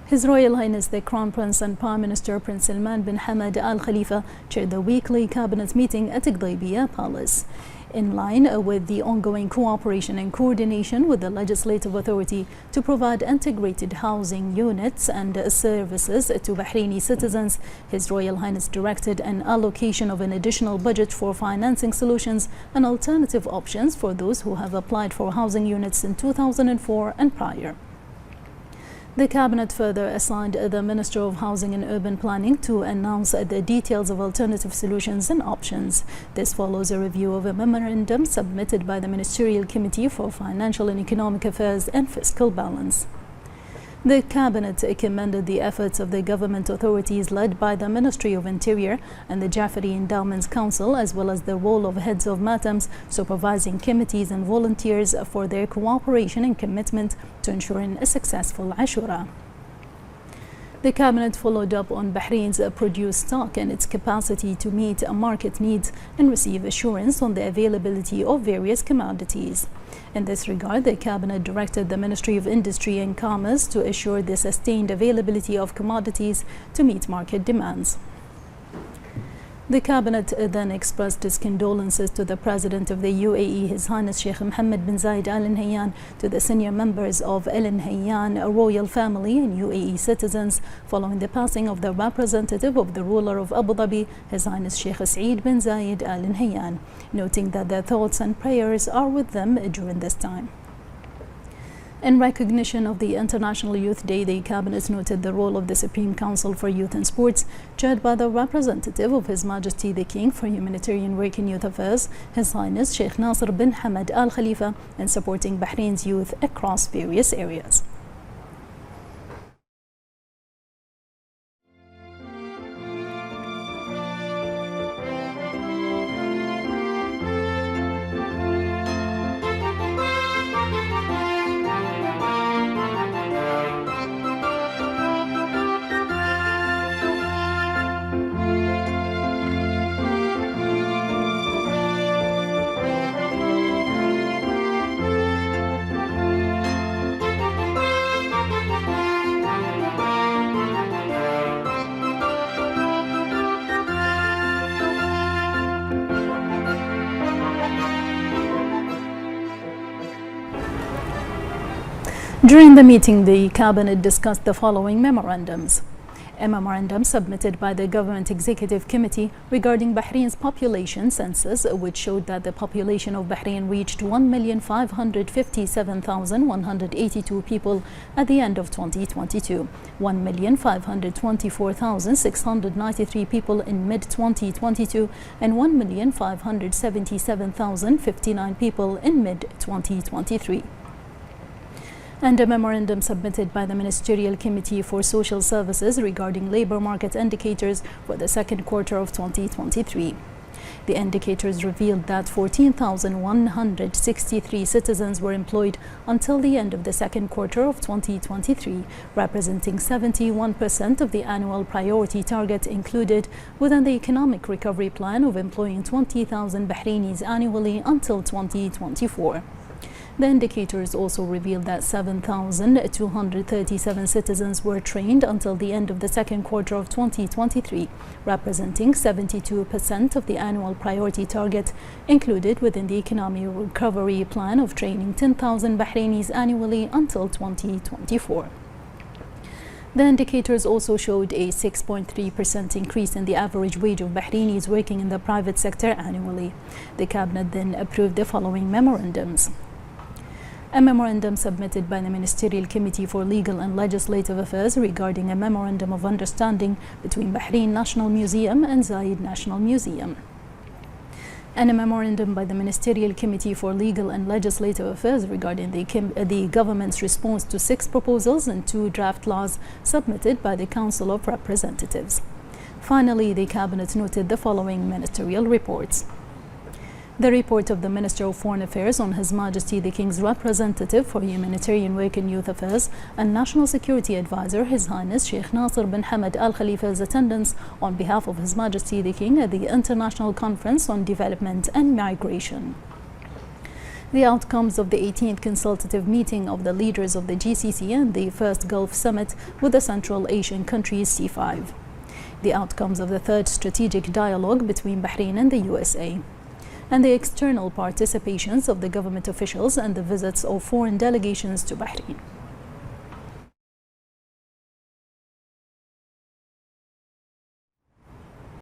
His Royal Highness the Crown Prince and Prime Minister Prince Salman bin Hamad Al Khalifa chaired the weekly cabinet meeting at Gdaybiya Palace. In line with the ongoing cooperation and coordination with the legislative authority to provide integrated housing units and services to Bahraini citizens, His Royal Highness directed an allocation of an additional budget for financing solutions and alternative options for those who have applied for housing units in 2004 and prior. The Cabinet further assigned the Minister of Housing and Urban Planning to announce the details of alternative solutions and options. This follows a review of a memorandum submitted by the Ministerial Committee for Financial and Economic Affairs and Fiscal Balance. The Cabinet commended the efforts of the government authorities led by the Ministry of Interior and the Jafari Endowments Council, as well as the role of heads of matams, supervising committees and volunteers for their cooperation and commitment to ensuring a successful Ashura. The Cabinet followed up on Bahrain's produce stock and its capacity to meet market needs and receive assurance on the availability of various commodities. In this regard, the Cabinet directed the Ministry of Industry and Commerce to assure the sustained availability of commodities to meet market demands. The Cabinet then expressed its condolences to the President of the UAE, His Highness Sheikh Mohammed bin Zayed Al Nahyan, to the senior members of Al Nahyan royal family and UAE citizens following the passing of the representative of the ruler of Abu Dhabi, His Highness Sheikh Saeed bin Zayed Al Nahyan, noting that their thoughts and prayers are with them during this time. In recognition of the International Youth Day, the Cabinet noted the role of the Supreme Council for Youth and Sports, chaired by the representative of His Majesty the King for Humanitarian Work and Youth Affairs, His Highness Sheikh Nasser bin Hamad Al Khalifa, in supporting Bahrain's youth across various areas. During the meeting, the Cabinet discussed the following memorandums. A memorandum submitted by the Government Executive Committee regarding Bahrain's population census, which showed that the population of Bahrain reached 1,557,182 people at the end of 2022, 1,524,693 people in mid-2022, and 1,577,059 people in mid-2023. And a memorandum submitted by the Ministerial Committee for Social Services regarding labor market indicators for the second quarter of 2023. The indicators revealed that 14,163 citizens were employed until the end of the second quarter of 2023, representing 71% of the annual priority target included within the economic recovery plan of employing 20,000 Bahrainis annually until 2024. The indicators also revealed that 7,237 citizens were trained until the end of the second quarter of 2023, representing 72% of the annual priority target included within the economic recovery plan of training 10,000 Bahrainis annually until 2024. The indicators also showed a 6.3% increase in the average wage of Bahrainis working in the private sector annually. The Cabinet then approved the following memorandums. A memorandum submitted by the Ministerial Committee for Legal and Legislative Affairs regarding a memorandum of understanding between Bahrain National Museum and Zayed National Museum. And a memorandum by the Ministerial Committee for Legal and Legislative Affairs regarding the government's response to 6 proposals and 2 draft laws submitted by the Council of Representatives. Finally, the Cabinet noted the following ministerial reports. The report of the Minister of Foreign Affairs on His Majesty the King's representative for Humanitarian Work and Youth Affairs and National Security Advisor, His Highness Sheikh Nasser bin Hamad Al Khalifa's attendance on behalf of His Majesty the King at the International Conference on Development and Migration. the outcomes of the 18th consultative meeting of the leaders of the GCC and the first Gulf Summit with the Central Asian countries C5, the outcomes of the third strategic dialogue between Bahrain and the USA, and the external participations of the government officials and the visits of foreign delegations to Bahrain.